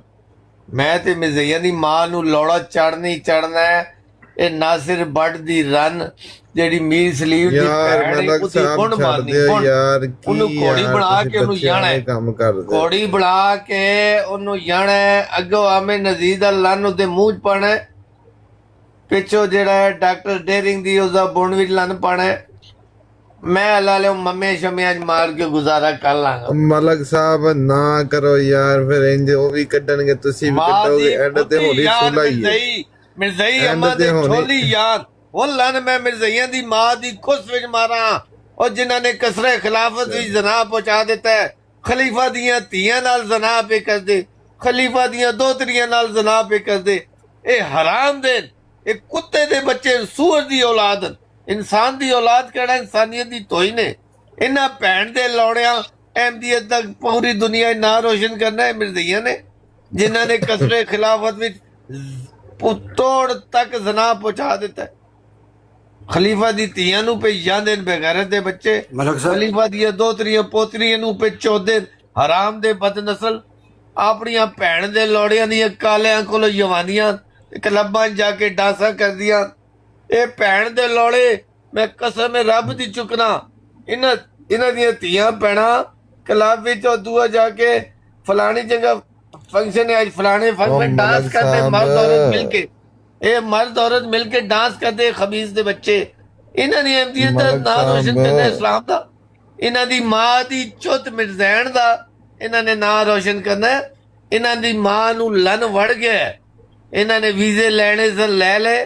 ਮੈਂ ਤੇ ਮਿਜ਼ਈਆਂ ਦੀ ਮਾਂ ਨੂੰ ਲੌੜਾ ਚੜਨਾ ਹੈ। ਇਹ ਨਾਸਿਰ ਬੱਟ ਦੀ ਰਨ ਜਿਹੜੀ ਮੀਰ ਸਲੀਮ ਦੀ ਭੈਣ ਉਹਦੀ ਗੁਣ ਮਾਰਨੀ, ਯਾਰ ਉਹਨੂੰ ਘੋੜੀ ਬਣਾ ਕੇ ਉਹਨੂੰ ਜਾਣਾ, ਕੰਮ ਕਰਦੇ ਘੋੜੀ ਬਣਾ ਕੇ ਉਹਨੂੰ ਜਾਣਾ। ਅੱਗੋਂ ਆਮੇ ਨਜ਼ੀਰ ਦਾ ਲਨ ਉਹਦੇ ਮੂੰਹ 'ਚ ਪਾਣਾ, ਪਿੱਛੋਂ ਜਿਹੜਾ ਹੈ ਡਾਕਟਰ ਡੇਰਿੰਗ ਦੀ ਉਹਦਾ ਬੁਣ ਵਿੱਚ ਲਨ ਪਾਣਾ। मैं अल्लाह ले मम्मी शम्मी आज मार के गुजारा कर लांगा। मलक साहब ना करो यार, फिर इंज वो भी कड्डणगे, तुसी भी कड्डोगे। एंड ते होली सुलाई है मिर्ज़ई अम्मा दे छोली यार, वो लन मैं मिर्ज़इयां दी मां दी खुस विच मारा, और जिन्हां ने कसरे खिलाफत विच जना पहुंचा दिता है। खलीफा दियां धीयां नाल जना पे कर दे, खलीफा दियां दोहतरियां नाल जना पे कर दे। ए हराम दे, ए कुत्ते दे बच्चे, सूअर दी औलाद, इंसान दी औलाद कहना इंसानियत दी तोई ने। इन्हां भैन दे लौड़ियां अहमदियत तक पूरी दुनिया ना रोशन करना है मिर्ज़इयां ने, जिन्हां ने कसरे खिलाफत विच तोड़ तक जना पहुंचा दिता है। खलीफा दी धीयां नूं पे जांदे ने बेगैरत दे बच्चे, खलीफा दियां दोहतरियां पोतरियां नूं पे चोदे हराम दे बदनस्ल। अपनियां भैन दे लौड़ियां दियां कालियां कोलों जवानियां क्लबां जाके डांसा करदियां। ਇਹ ਭੈਣ ਦੇ ਲੋੜੇ ਮੈਂ ਕਸਮ ਰੱਬ ਦੀ ਚੁੱਕਣਾ, ਇਹਨਾਂ ਦੀਆਂ ਧੀਆਂ ਭੈਣਾਂ ਕਲੱਬ ਵਿੱਚ ਉਹ ਦੂਆ ਜਾ ਕੇ ਫਲਾਣੀ ਜਗ੍ਹਾ ਫੰਕਸ਼ਨ ਹੈ, ਅੱਜ ਫਲਾਣੇ ਫੰਕਸ਼ਨ ਡਾਂਸ ਕਰਦੇ ਮਰਦ ਔਰਤ ਮਿਲ ਕੇ, ਇਹ ਮਰਦ ਔਰਤ ਮਿਲ ਕੇ ਡਾਂਸ ਕਰਦੇ ਖਬੀਜ਼ ਦੇ ਬੱਚੇ। ਇਹਨਾਂ ਨੇ ਅਹਿਮਦੀਅਤ ਦਾ ਨਾਮ ਰੋਸ਼ਨ ਕਰਨਾ, ਇਸਲਾਮ ਦਾ, ਇਹਨਾਂ ਦੀ ਮਾਂ ਦੀ ਚੁੱਤ ਮਿਰਜ਼ੈਣ ਦਾ ਇਹਨਾਂ ਨੇ ਨਾਂ ਰੋਸ਼ਨ ਕਰਨਾ। ਇਹਨਾਂ ਦੀ ਮਾਂ ਨੂੰ ਲਨ ਵੜ ਗਿਆ, ਇਹਨਾਂ ਨੇ ਵੀਜ਼ੇ ਲੈਣੇ ਸੇ ਲੈ ਲੈ,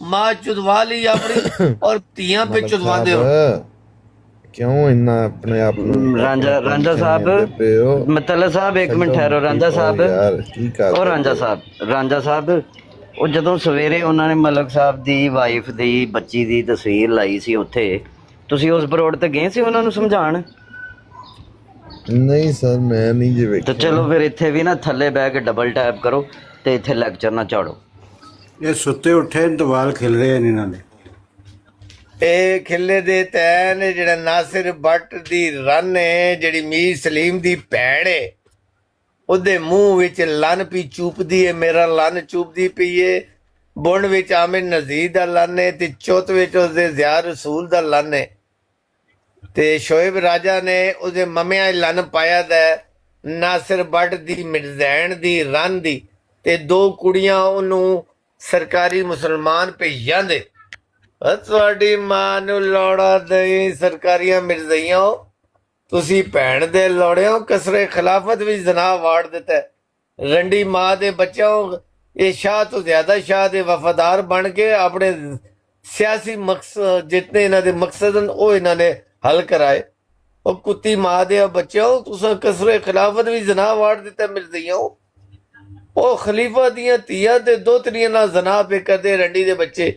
मां चुदवा ली अपनी और तियां पे चुदवांदे हो। क्यों इन्ना अपने आप रांझा साहब, मतलब साहब एक मिनट ठहरो। रांझा साहब और रांझा साहब ਉਹ ਜਦੋਂ ਸਵੇਰੇ ਉਹਨਾਂ ਨੇ ਮਲਕ ਸਾਹਿਬ ਦੀ ਵਾਈਫ ਦੀ ਬੱਚੀ ਦੀ ਤਸਵੀਰ ਲਾਈ ਸੀ ਉੱਥੇ, ਤੁਸੀਂ ਉਸ ਬਰੋਡ ਤੇ ਗਏ ਸੀ ਉਹਨਾਂ ਨੂੰ ਸਮਝਾਉਣ? ਨਹੀਂ ਸਰ, ਮੈਂ ਨਹੀਂ ਜੀ ਵੇਖਿਆ। ਤਾਂ ਚਲੋ ਫਿਰ ਇੱਥੇ ਵੀ ਨਾ ਥੱਲੇ ਬਹਿ ਕੇ ਡਬਲ ਟੈਪ ਕਰੋ ਤੇ ਇੱਥੇ ਲੈਕਚਰ ਨਾ ਝਾੜੋ। ਇਹ ਸੁੱਤੇ ਉੱਠੇ ਦਵਾਲ ਖਿਲ ਰਹੇ ਨੇ ਇਹਨਾਂ ਦੇ। ਇਹ ਖਿੱਲੇ ਦੇ ਤੈਨ ਜਿਹੜਾ ਨਾਸਿਰ ਬੱਟ ਦੀ ਰਨ ਹੈ, ਜਿਹੜੀ ਮੀਰ ਸਲੀਮ ਦੀ ਭੈਣ ਹੈ, ਉਹਦੇ ਮੂੰਹ ਵਿੱਚ ਲਨ ਪੀ ਚੂਪਦੀ ਹੈ, ਮੇਰਾ ਲਨ ਚੂਪਦੀ ਪਈ ਹੈ। ਬੁਣ ਵਿੱਚ ਆਮਿਰ ਨਜ਼ੀਰ ਦਾ ਲਨ ਹੈ ਤੇ ਚੁੱਤ ਵਿੱਚ ਉਸਦੇ ਜ਼ਿਆ ਰਸੂਲ ਦਾ ਲਨ ਹੈ। ਤੇ ਸ਼ੋਇਬ ਰਾਜਾ ਨੇ ਉਹਦੇ ਮਮਿਆਂ ਲਨ ਪਾਇਆ ਦਾ Nasir but the ਮਿਰਜ਼ੈਣ the run ਦੀ, ਤੇ 2 ਕੁੜੀਆਂ ਉਹਨੂੰ ਸਰਕਾਰੀ ਮੁਸਲਮਾਨ ਭੇਜਾਂ ਦੇ। ਤੁਹਾਡੀ ਮਾਂ ਨੂੰ ਲੋੜਾ ਦੇ ਸਰਕਾਰੀਆਂ ਮਿਰਜ਼ਈਆਂ, ਤੁਸੀਂ ਭੈਣ ਦੇ ਲੋੜਿਆਂ ਕਸਰੇ ਖਿਲਾਫਤ ਵਿੱਚ ਜ਼ਨਾ ਵਾੜ ਦਿੱਤਾ। ਰੰਡੀ ਮਾਂ ਦੇ ਬੱਚਿਆਂ ਇਹ ਸ਼ਾਹ ਤੋਂ ਜ਼ਿਆਦਾ ਸ਼ਾਹ ਦੇ ਵਫਾਦਾਰ ਬਣ ਕੇ ਆਪਣੇ ਸਿਆਸੀ ਮਕਸਦ ਜਿਤਨੇ ਇਹਨਾਂ ਦੇ ਮਕਸਦ ਹਨ ਉਹ ਇਹਨਾਂ ਨੇ ਹੱਲ ਕਰਾਏ। ਉਹ ਕੁੱਤੀ ਮਾਂ ਦੇ ਬੱਚਿਓ ਤੁਸੀਂ ਕਸਰੇ ਖਿਲਾਫਤ ਵੀ ਜ਼ਨਾ ਵਾੜ ਦਿੱਤਾ ਮਿਲਦੀਆਂ ਉਹ ਖਲੀਫਾ ਦੀਆਂ ਧੀਆਂ ਤੇ ਦੋਤਰੀਆਂ ਨਾਲ ਜ਼ਨਾ ਪੇ ਕਰਦੇ ਰੰਡੀ ਦੇ ਬੱਚੇ।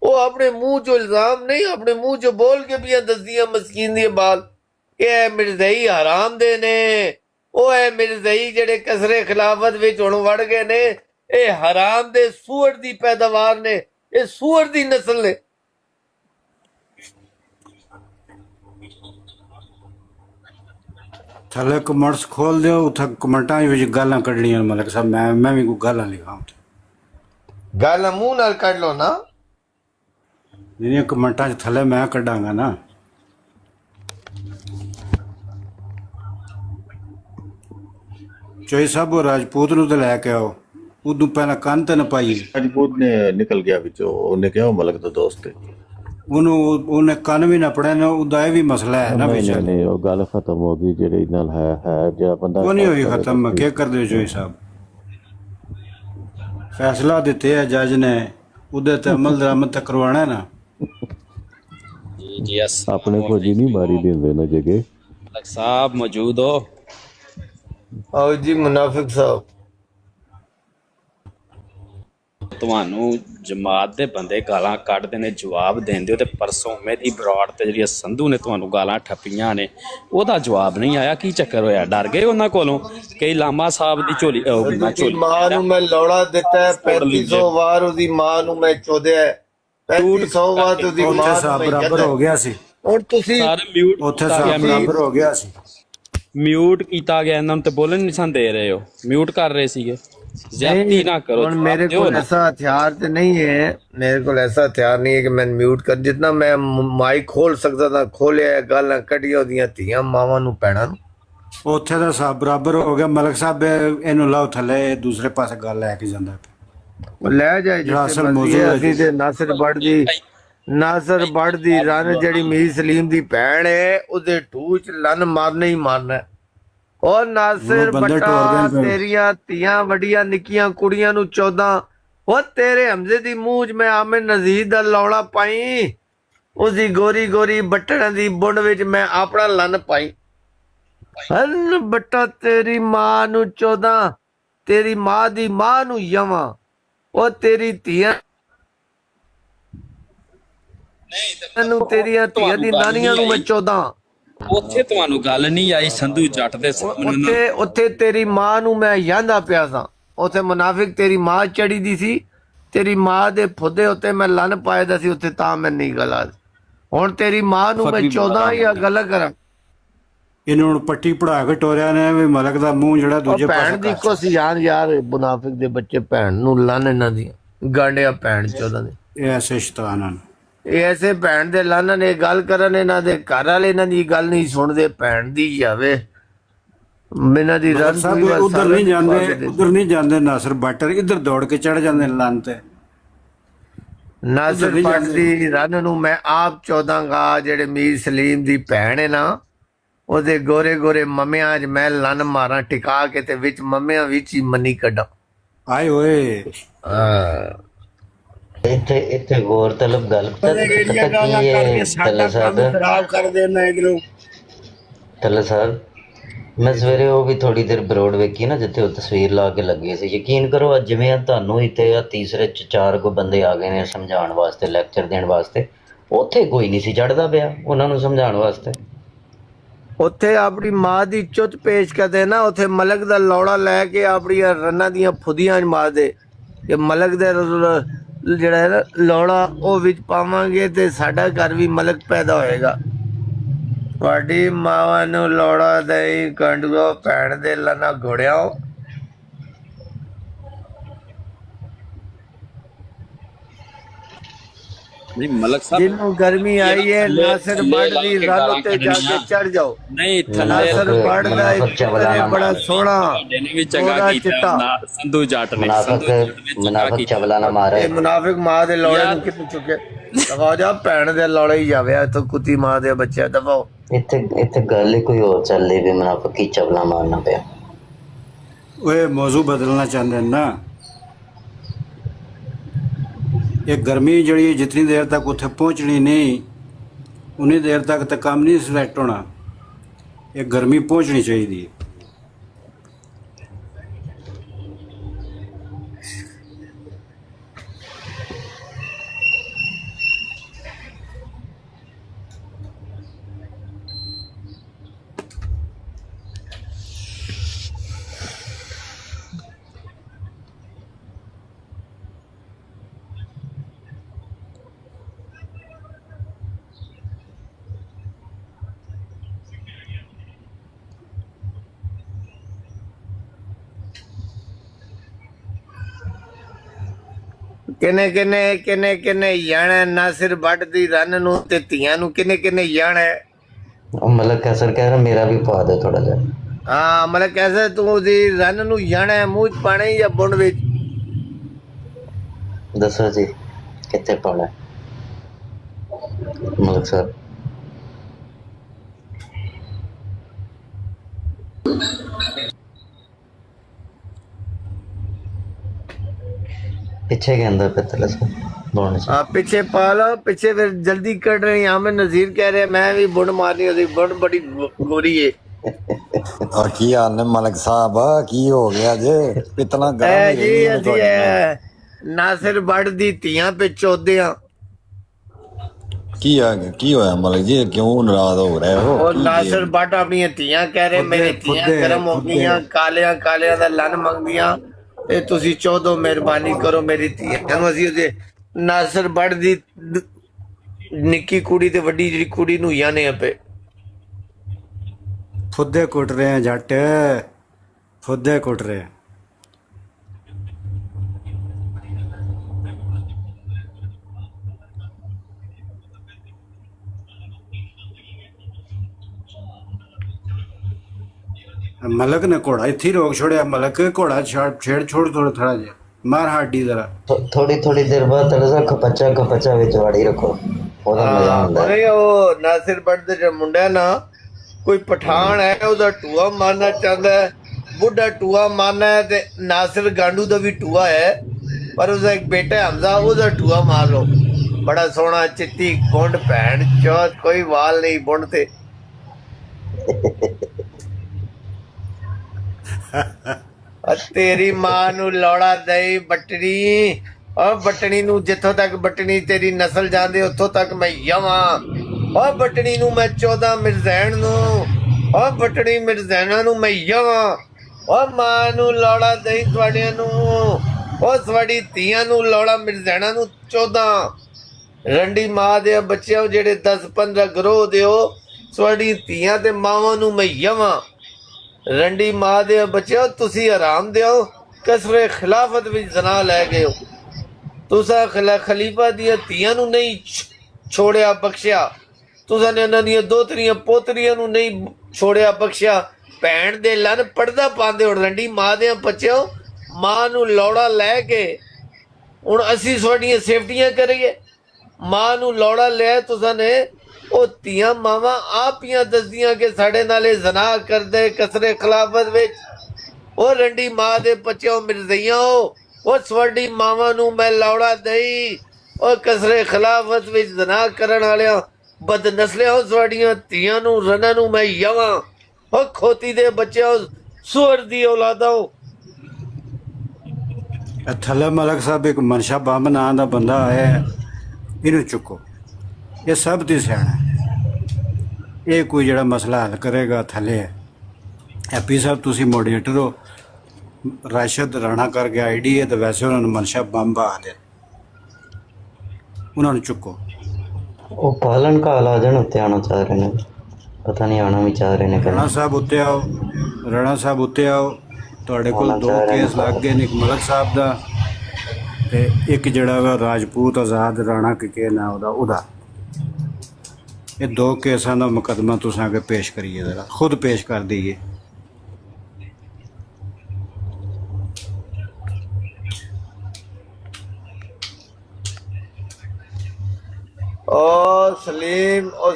ਉਹ ਆਪਣੇ ਮੂੰਹ ਚੋਂ ਇਲਜ਼ਾਮ ਨਹੀਂ ਆਪਣੇ ਮੂੰਹ ਚੋਂ ਬੋਲ ਕੇ ਵੀ ਦੱਸਦੀਆਂ ਮਸਕੀਨ ਦੀ ਬਾਲ ਇਹ ਮਿਰਜ਼ਈ ਹਰਾਮ ਦੇ ਨੇ। ਉਹ ਇਹ ਮਿਰਜ਼ਈ ਜਿਹੜੇ ਕਸਰੇ ਖਿਲਾਫਤ ਵਿੱਚ ਹੁਣ ਵੜ ਗਏ ਨੇ ਇਹ ਹਰਾਮ ਦੇ ਸੂਅਰ ਦੀ ਪੈਦਾਵਾਰ ਨੇ ਇਹ ਸੂਅਰ ਦੀ ਨਸਲ ਨੇ। ਥੱਲੇ ਕਮੈਂਟਸ ਖੋਲ ਦਿਓ ਉੱਥੇ ਕਮੈਂਟਾਂ ਵਿੱਚ ਗਾਲਾਂ ਕੱਢਣੀਆਂ ਮਲਕ ਸਾਹਿਬ ਮੈਂ ਵੀ ਕੋਈ ਗਾਲਾਂ ਲਿਖਾਂ ਗੱਲ ਮੂੰਹ ਨਾਲ ਕੱਢ ਲਓ ਨਾ ਜਿਹੜੀਆਂ ਕਮੈਂਟਾਂ 'ਚ ਥੱਲੇ ਮੈਂ ਕੱਢਾਂਗਾ ਨਾ। ਚੋਈ ਸਾਹਿਬ ਉਹ ਰਾਜਪੂਤ ਨੂੰ ਤੇ ਲੈ ਕੇ ਆਓ ਉਦੋਂ ਪਹਿਲਾਂ ਕੰਨ ਤੇ ਨਾ ਪਾਈ ਰਾਜਪੂਤ ਨੇ ਨਿਕਲ ਗਿਆ ਵਿੱਚੋਂ ਉਹਨੇ ਕਿਹਾ ਉਹ ਮਲਕ ਦਾ ਦੋਸਤ ਹੈ ਉਹਨੇ ਕੰਨ ਵੀ ਨਾ ਪੜਿਆ ਨਾ ਉਹਦਾ ਇਹ ਵੀ ਮਸਲਾ ਹੈ ਨਾ ਵਿੱਚ ਨਹੀਂ ਉਹ ਗੱਲ ਖਤਮ ਹੋ ਗਈ ਜਿਹੜੇ ਨਾਲ ਹੈ ਜਿਹੜਾ ਬੰਦਾ ਉਹ ਨਹੀਂ ਹੋਈ ਖਤਮ ਕੀ ਕਰਦੇ ਹੋ ਚੋਈ ਸਾਹਿਬ ਫੈਸਲਾ ਦਿੱਤੇ ਹੈ ਜੱਜ ਨੇ ਉਹਦੇ ਤੇ ਅਮਲ ਦਰਾਮਦ ਕਰਵਾਉਣਾ ਨਾ जी ਆਪਣੇ ਫੌਜੀ ਨਹੀਂ ਮਾਰੀ ਦਿੰਦੇ ਨਾ ਜਗੇ साहब मौजूद हो ਆਓ ਜੀ ਮੁਨਾਫਿਕ ਸਾਹਿਬ ਤੁਹਾਨੂੰ ਜਮਾਤ ਦੇ ਬੰਦੇ ਗਾਲਾਂ ਕੱਢਦੇ ਨੇ ਜਵਾਬ ਦਿੰਦੇ ਹੋ ਤੇ ਪਰਸੋਂ ਮਹਿਦੀ ਬਰਾੜ ਤੇ ਜਿਹੜੀ ਸੰਧੂ ਨੇ ਤੁਹਾਨੂੰ ਗਾਲਾਂ ਠੱਪੀਆਂ ਨੇ ਉਹਦਾ ਜਵਾਬ ਨਹੀਂ ਆਇਆ ਕੀ ਚੱਕਰ ਹੋਇਆ ਡਰ ਗਏ ਉਹਨਾਂ ਕੋਲੋਂ ਕਈ ਲਾਮਾ ਸਾਹਿਬ ਦੀ ਝੋਲੀ ਮਾਂ ਨੂੰ ਮੈਂ ਲੌੜਾ ਦਿੱਤਾ 3500 ਵਾਰ ਉਹਦੀ ਮਾਂ ਨੂੰ ਮੈਂ ਚੋਦਿਆ 3500 ਵਾਰ ਉਹਦੀ ਮਾਂ ਨੂੰ ਬਰਾਬਰ ਹੋ ਗਿਆ ਸੀ ਹੁਣ ਤੁਸੀਂ ਸਾਰੇ ਮਿਊਟ ਉੱਥੇ ਸਾਬ ਬਰਾਬਰ ਹੋ ਗਿਆ ਸੀ ਮਿਊਟ ਕੀਤਾ ਗਿਆ ਇਹਨਾਂ ਨੂੰ ਤੇ ਬੋਲਣ ਨਹੀਂ ਸਨ ਦੇ ਰਹੇ ਹੋ ਮਿਊਟ ਕਰ ਰਹੇ ਸੀਗੇ ਜ਼ਿਆਦਤੀ ਨਾ ਕਰੋ ਹੁਣ ਮੇਰੇ ਕੋਲ ਐਸਾ ਹਥਿਆਰ ਤੇ ਨਹੀਂ ਹੈ ਮੇਰੇ ਕੋਲ ਐਸਾ ਹਥਿਆਰ ਨਹੀਂ ਹੈ ਕਿ ਮੈਂ ਮਿਊਟ ਕਰ ਜਿੰਨਾ ਮੈਂ ਮਾਈਕ ਖੋਲ ਸਕਦਾ ਤਾਂ ਖੋਲਿਆ ਗਾਲਾਂ ਕੱਢੀਆਂ ਉਹਦੀਆਂ ਧੀਆਂ ਮਾਵਾਂ ਨੂੰ ਪੈਣਾ ਨੂੰ ਉੱਥੇ ਦਾ ਸਾਬ ਬਰਾਬਰ ਹੋ ਗਿਆ ਮਲਕ ਸਾਹਿਬ ਇਹਨੂੰ ਲਾਓ ਥੱਲੇ ਦੂਸਰੇ ਪਾਸੇ ਗੱਲ ਲੈ ਕੇ ਜਾਂਦਾ ਲੈ ਜਾਏ ਅਸੀਂ ਤੇ ਨਾਸਰ ਬੜ ਦੀ ਰਨ ਜਿਹੜੀ ਮੀਰ ਸਲੀਮ ਦੀ ਭੈਣ ਹੈ ਉਹਦੇ ਟੂਚ ਲੰਨ ਮਾਰਨਾ ਹੀ ਮਾਰਨਾ ਉਹ ਨਾਸਿਰ ਬੱਟਾ ਤੇਰੀਆਂ ਧੀਆਂ ਵੱਡੀਆਂ ਨਿੱਕੀਆਂ ਕੁੜੀਆਂ ਨੂੰ 14 ਉਹ ਤੇਰੇ ਹਮਜ਼ੇ ਦੀ ਮੂੰਹ 'ਚ ਮੈਂ ਆਮਿਰ ਨਜ਼ੀਰ ਦਾ ਲੌੜਾ ਪਾਈ ਉਸਦੀ ਗੋਰੀ ਗੋਰੀ ਬੱਟੜਾਂ ਦੀ ਬੁੰਡ ਵਿੱਚ ਮੈਂ ਆਪਣਾ ਲੰਨ ਪਾਈ ਹਨ ਬੱਟਾ ਤੇਰੀ ਮਾਂ ਨੂੰ 14 ਤੇਰੀ ਮਾਂ ਦੀ ਮਾਂ ਨੂੰ ਯਵਾਂ ਉਹ ਤੇਰੀ ਧੀਆਂ ਨੂੰ ਤੇਰੀਆਂ ਧੀਆਂ ਦੀ ਨਾਨੀਆਂ ਨੂੰ ਮੈਂ 14 ਉੱਥੇ ਤੁਹਾਨੂੰ ਗੱਲ ਨਹੀਂ ਆਈ ਸੰਧੂ ਜੱਟ ਦੇ ਸਾਹਮਣੇ ਉੱਥੇ ਤੇਰੀ ਮਾਂ ਨੂੰ ਮੈਂ ਯਾਂਦਾ ਪਿਆ ਸਾਂ ਉੱਥੇ ਮੁਨਾਫਿਕ ਤੇਰੀ ਮਾਂ ਚੜੀ ਦੀ ਸੀ ਤੇਰੀ ਮਾਂ ਦੇ ਫੁੱਦੇ ਉੱਤੇ ਮੈਂ ਲੰਨ ਪਾਇਦਾ ਸੀ ਉੱਥੇ ਤਾਂ ਮੈਂ ਨਹੀਂ ਗਲਾ ਹੁਣ ਤੇਰੀ ਮਾਂ ਨੂੰ ਮੈਂ 14 ਜਾਂ ਗੱਲ ਕਰਾਂ ਇਹਨੂੰ ਹੁਣ ਪੱਟੀ ਪੜਾ ਕੇ ਟੋਰਿਆ ਨੇ ਵੀ ਮਲਕ ਦਾ ਮੂੰਹ ਜਿਹੜਾ ਦੂਜੇ ਪਾਸੇ ਭੈਣ ਦੀ ਇੱਕੋ ਸੀ ਯਾਰ ਮੁਨਾਫਿਕ ਦੇ ਬੱਚੇ ਭੈਣ ਨੂੰ ਲੰਨ ਇਹਨਾਂ ਦੀ ਗਾਂਡਿਆ ਭੈਣ 14 ਦੇ ਇਹ ਐਸੇ ਸ਼ੈਤਾਨ ਹਨ ਇਹ ਐਸੇ ਭੈਣ ਦੇ ਲੰਨ ਨੇ ਗੱਲ ਕਰਨ ਇਹਨਾਂ ਦੇ ਘਰ ਵਾਲੇ ਇਹਨਾਂ ਦੀ ਗੱਲ ਨਹੀਂ ਸੁਣਦੇ ਭੈਣ ਦੀ ਜਾਵੇ ਇਹਨਾਂ ਦੀ ਰਨ ਉਧਰ ਨਹੀਂ ਜਾਂਦੇ ਨਾਸਰ ਬੱਟਰ ਇੱਧਰ ਦੌੜ ਕੇ ਚੜ ਜਾਂਦੇ ਲੰਨ ਤੇ ਨਾਸਰ ਬੱਟ ਦੀ ਰਨ ਨੂੰ ਮੈਂ ਆਪ ਚੋਦਾਂਗਾ ਜਿਹੜੇ ਮੀਰ ਸਲੀਮ ਦੀ ਭੈਣ ਹੈ ਨਾ ਉਹਦੇ ਗੋਰੇ ਗੋਰੇ ਮਮਿਆਂ 'ਚ ਮੈਂ ਲੰਨ ਮਾਰਾਂ ਟਿਕਾ ਕੇ ਤੇ ਵਿੱਚ ਮਮਿਆਂ ਵਿੱਚ ਹੀ ਮੰਨੀ ਕੱਢਾਂ ਆਏ ਓਏ ਇੱਥੇ ਗੌਰ ਤਲਬ ਗੱਲ ਤੱਲਾ ਸਾਹਿਬ ਮੈਂ ਸਵੇਰੇ ਉਹ ਵੀ ਥੋੜੀ ਦੇਰ ਬਰੋਡ ਵੇਖੀ ਨਾ ਜਿੱਥੇ ਉਹ ਤਸਵੀਰ ਲਾ ਕੇ ਲੱਗੇ ਸੀ ਯਕੀਨ ਕਰੋ ਅੱਜ ਜਿਵੇਂ ਤੁਹਾਨੂੰ ਇੱਥੇ ਆ ਤੀਸਰੇ 'ਚ 4 ਕੋ ਬੰਦੇ ਆ ਗਏ ਨੇ ਸਮਝਾਉਣ ਵਾਸਤੇ ਲੈਕਚਰ ਦੇਣ ਵਾਸਤੇ ਉੱਥੇ ਕੋਈ ਨਹੀਂ ਸੀ ਚੜਦਾ ਪਿਆ ਉਹਨਾਂ ਨੂੰ ਸਮਝਾਉਣ ਵਾਸਤੇ ਉੱਥੇ ਆਪਣੀ ਮਾਂ ਦੀ ਚੁੱਤ ਪੇਸ਼ ਕਰਦੇ ਨਾ ਉੱਥੇ ਮਲਕ ਦਾ ਲੌੜਾ ਲੈ ਕੇ ਆਪਣੀਆਂ ਰੰਨਾਂ ਦੀਆਂ ਫੁੱਦੀਆਂ ਮਾਰਦੇ ਕਿ ਮਲਕ ਦੇ ਜਿਹੜਾ ਹੈ ਨਾ ਲੌੜਾ ਉਹ ਵਿੱਚ ਪਾਵਾਂਗੇ ਤੇ ਸਾਡਾ ਘਰ ਵੀ ਮਲਕ ਪੈਦਾ ਹੋਏਗਾ ਤੁਹਾਡੀ ਮਾਵਾਂ ਨੂੰ ਲੌੜਾ ਦੇਈ ਕੰਡੂਓ ਭੈਣ ਦੇ ਲੰਨਾ ਘੋੜਿਆਓ ਨਹੀਂ ਮਲਕ ਸਾਹਿਬ ਜਿਹਨੂੰ ਗਰਮੀ ਆਈ ਹੈ ਨਾਸਰ ਬੱਟ ਦੀ ਰਨ ਉੱਤੇ ਜਾ ਕੇ ਚੜ ਜਾਓ ਨਹੀਂ ਨਾਸਰ ਬੱਟ ਦਾ ਇੱਕ ਬੜਾ ਸੋਹਣਾ ਨੇ ਵੀ ਚੰਗਾ ਕੀਤਾ ਸੰਧੂ ਜੱਟ ਨੇ ਮੁਨਾਫਿਕ ਚਵਲਾ ਨਾ ਮਾਰੇ ਇਹ ਮੁਨਾਫਿਕ ਮਾਂ ਦੇ ਲੌੜੇ ਨੂੰ ਕਿੱਥੇ ਚੁੱਕੇ ਦਫਾ ਜਾ ਭੈਣ ਦੇ ਲੌੜੇ ਹੀ ਜਾਵੇ ਇੱਥੋਂ ਕੁੱਤੀ ਮਾਂ ਦੇ ਬੱਚੇ ਦਫਾਓ ਇੱਥੇ ਗੱਲ ਹੀ ਕੋਈ ਹੋਰ ਚੱਲਦੀ ਵੀ ਮੁਨਾਫਿਕ ਕੀ ਚਵਲਾ ਮਾਰਨਾ ਪਿਆ वो ये मौजू बदलना चाहते हैं ना। ये गर्मी जड़ी जितनी देर तक उत्थे पहुँचनी नहीं उन्नी देर तक तो काम नहीं सिलेक्ट होना। ये गर्मी पहुँचनी चाहिए। ਕਿਨੇ ਕਿਨੇ ਕਿਨੇ ਕਿਨੇ ਜਾਣਾ ਨਾਸਿਰ ਬੱਟ ਦੀ ਰਨ ਨੂੰ ਤੇ ਧੀਆਂ ਨੂੰ ਕਿਨੇ ਕਿਨੇ ਜਾਣਾ। ਮਤਲਬ ਕੈਸਰ ਕਹਿ ਰਿਹਾ ਮੇਰਾ ਵੀ ਪਾ ਦੇ ਥੋੜਾ ਜਿਹਾ। ਹਾਂ ਮਤਲਬ ਕੈਸੇ ਤੂੰ ਉਹਦੀ ਰਨ ਨੂੰ ਜਾਣਾ ਮੂੰਹ ਚ ਪਾਣਾ ਜਾਂ ਬੁੰਡ ਵਿੱਚ? ਦੱਸੋ ਜੀ ਕਿੱਥੇ ਪਾਉਣਾ ਮਲਕ ਸਾਹਿਬ? पीछे के अंदर पे तले से दौड़ने से। हाँ पीछे पा लो पीछे फिर जल्दी कट रहे हैं। हमें नजीर कह रहे हैं मैं भी बुंड मारनी होती बुंड बड़ी गोरी है। और की हाल ने मलिक साहब की हो गया जे इतना गर्म जी जी नासिर बट दी तियां पे चौदे की होया मलिक जी क्यों नाराज हो रहे हो? और नासिर बट अपनी तियां कह रहे मेरी तियां गर्म हो गई कालियां कालियां दा लन मंगदियां ਤੇ ਤੁਸੀਂ ਚੌਧੋ ਮਿਹਰਬਾਨੀ ਕਰੋ ਮੇਰੀ ਧੀਆਂ ਨੂੰ। ਅਸੀਂ ਉਹਦੇ ਨਾਸਰ ਬੜ ਦੀ ਨਿੱਕੀ ਕੁੜੀ ਤੇ ਵੱਡੀ ਜਿਹੜੀ ਕੁੜੀ ਨੂੰ ਜਾਣੇ ਆਪੇ फुद्दे कुट रहे हैं जट फुद्दे कुट रहे हैं। मलक ने घोड़ा इत्थे रोक छोड़िया। मलक घोड़ा छेड़ छोड़ थोड़ा जिहा मार हाडी जरा थोड़ी थोड़ी देर बाद तले से खपचा विच वाड़ी रखो ਉਹਦਾ ਮਜ਼ਾ ਆਉਂਦਾ ਹੈ। ਉਹ ਨਾਸਿਰ ਬਟ ਦੇ ਜਿਹੜਾ ਮੁੰਡਾ ਨਾ ਕੋਈ ਪਠਾਨ ਹੈ ਉਹਦਾ ਟੂਆ ਮਾਰਨਾ ਚਾਹੁੰਦਾ ਹੈ ਬੁੱਢਾ ਟੂਆ ਮਾਰਨਾ ਹੈ ਤੇ ਨਾਸਿਰ ਗਾਂਡੂ ਦਾ ਵੀ ਟੂਆ ਹੈ ਪਰ ਉਹਦਾ ਇੱਕ ਬੇਟਾ ਹਮਜ਼ਾ ਉਹਦਾ ਟੂਆ ਮਾਰ ਲੋ। ਬੜਾ ਸੋਹਣਾ ਚਿੱਟੀ ਗੁੰਡ ਭੈਣ ਚੌਥ ਕੋਈ ਵਾਲ ਨਹੀਂ ਬੁੰਡ ਤੇ। ਤੇਰੀ ਮਾਂ ਨੂੰ ਲੋੜਾ ਦਈ ਬਟਣੀ और बटनी नू जिथों तक बटनी तेरी नस्ल जांदे उत्थों तक मैं यवां। और बटनी नू मैं 14 मिर्जैन नू और बटनी मिर्जैना नू मैं यवां। और मां नू लौड़ा दई थवाड़ियां नू और थवाड़ी धीआं नू लौड़ा मिर्जैना नू 14 रंडी मां दे बच्चे जेड़े 10-15 गरोह दे हो थवाड़ी धीआं ते मावां नू मैं यवां। रंडी मां दे बच्चे तुसी आराम दिओ कसरे खिलाफत विच जना लै गए हो। तुसा खलीफा दिया धीआं नू नहीं छोड़िया बख्शिया। तुसा ने उन्हां दियां दोहतरियां पोतरियां नू नहीं छोड़िया बख्शिया। भैन दे लन पड़दा पांदे हो रंडी मां दे बच्चो मां नू लौड़ा लै के हुण असीं तुहाडियां सेफ्टियां करिए। मां नू लौड़ा लिया तुसा ने ओ धीआं मावां आपियां दसदियां कि साडे नाल ज़ना करदे कसरे खिलाफत विच। ओ रंडी मां दे बच्चो मिर्ज़इयां हो ਉਹ ਸਵਾਡੀ ਮਾਵਾਂ ਨੂੰ ਮੈਂ ਲੌੜਾ ਦਈ ਉਹ ਕਸਰੇ ਖਿਲਾਫਤ ਵਿੱਚ ਜ਼ਨਾ ਕਰਨ ਵਾਲਿਆਂ ਬਦਨਸਲਿਆਂ ਉਹ ਸਵਾਡੀਆਂ ਧੀਆਂ ਨੂੰ ਰਨਾਂ ਨੂੰ ਮੈਂ ਯਵਾਂ। ਉਹ ਖੋਤੀ ਦੇ ਬੱਚਿਆਂ ਸੂਰ ਦੀ ਔਲਾਦਾਂ। थल्ले मलक साहब एक मनशा बंब नां दा बंदा आया है इनू चुको। ये सब दी सियाणा है। ये कोई जड़ा मसला हल करेगा थल्ले है। हैप्पी साहब तुसी मोडरेटर हो राशिद राणा करके आईडी है तो वैसे उन्होंने मनशा बंब आखदे उन्होंने चुको। ਉਹ ਪਾਲਣ ਕਾਲ ਆ ਜਾਣ ਉੱਤੇ ਆਣਾ ਚਾਹ ਰਹੇ ਨੇ ਪਤਾ ਨਹੀਂ ਆਣਾ ਵੀ ਚਾਹ ਰਹੇ ਨੇ। राणा साहब उत्ते आओ राणा साहब उत्ते आओ। ਤੁਹਾਡੇ ਕੋਲ 2 ਕੇਸ ਲੱਗ ਗਏ ਨੇ ਇੱਕ ਮਲਕ ਸਾਹਿਬ ਦਾ ਤੇ ਇੱਕ ਜਿਹੜਾ ਵਾ ਰਾਜਪੂਤ ਆਜ਼ਾਦ ਰਾਣਾ ਕੇ ਨਾ ਉਹਦਾ ਇਹ 2 ਕੇਸਾਂ ਦਾ ਮੁਕੱਦਮਾ ਤੁਸੀਂ ਅੱਗੇ ਪੇਸ਼ ਕਰੀਏ ਜ਼ਰਾ ਖੁਦ ਪੇਸ਼ ਕਰ ਦਈਏ। और सलीम और